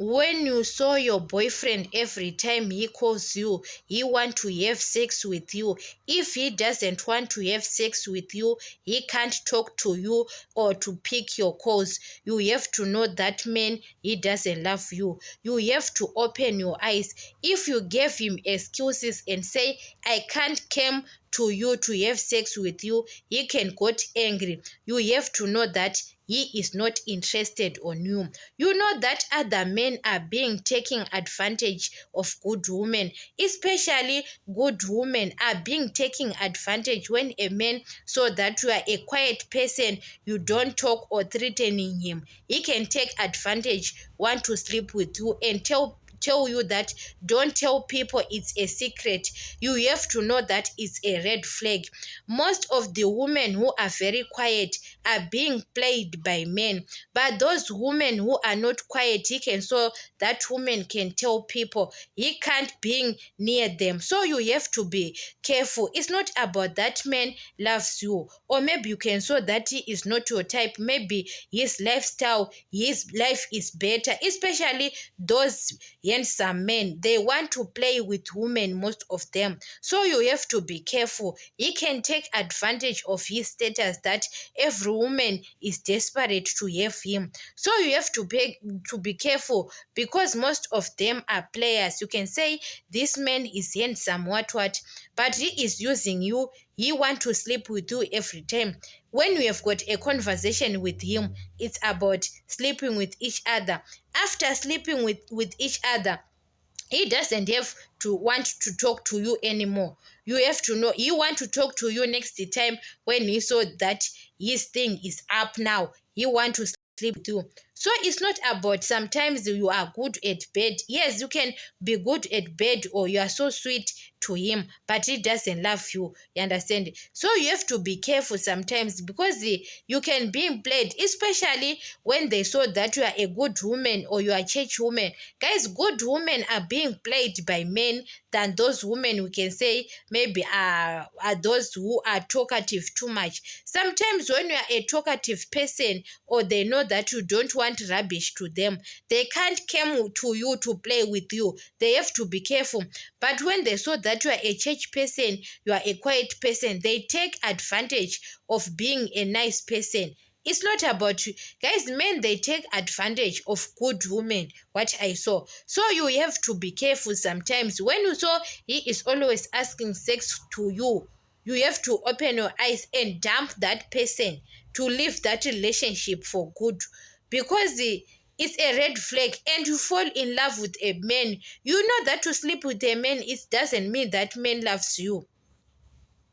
When you saw your boyfriend every time he calls you, he want to have sex with you. If he doesn't want to have sex with you, he can't talk to you or to pick your calls. You have to know that man, he doesn't love you. You have to open your eyes. If you give him excuses and say, I can't come to you to have sex with you, he can get angry. You have to know that he is not interested on you. You know that other men are being taken advantage of good women, especially good women are being taken advantage when a man saw that you are a quiet person, you don't talk or threatening him. He can take advantage, want to sleep with you and tell you that don't tell people, it's a secret. You have to know that it's a red flag. Most of the women who are very quiet are being played by men, but those women who are not quiet, he can so that woman can tell people he can't be near them. So you have to be careful. It's not about that man loves you, or maybe you can so that he is not your type. Maybe his lifestyle, his life is better, especially those handsome men. They want to play with women, most of them. So you have to be careful. He can take advantage of his status that every woman is desperate to have him. So you have to be careful, because most of them are players. You can say this man is handsome, what, but he is using you. He want to sleep with you every time. When you have got a conversation with him, it's about sleeping with each other. After sleeping with each other, he doesn't have to want to talk to you anymore. You have to know he want to talk to you next time when he saw that his thing is up now. He want to sleep with you. So it's not about sometimes you are good at bed. Yes, you can be good at bed or you are so sweet to him, but he doesn't love you. You understand? So you have to be careful sometimes, because you can be played, especially when they saw that you are a good woman or you are a church woman. Guys, good women are being played by men than those women we can say maybe are those who are talkative too much. Sometimes when you are a talkative person, or they know that you don't want rubbish to them, they can't come to you to play with you. They have to be careful. But when they saw that you are a church person, you are a quiet person, they take advantage of being a nice person. It's not about you. Guys, men, they take advantage of good women, what I saw. So you have to be careful sometimes. When you saw he is always asking sex to you, you have to open your eyes and dump that person to leave that relationship for good, because it's a red flag. And you fall in love with a man, you know that to sleep with a man, it doesn't mean that man loves you.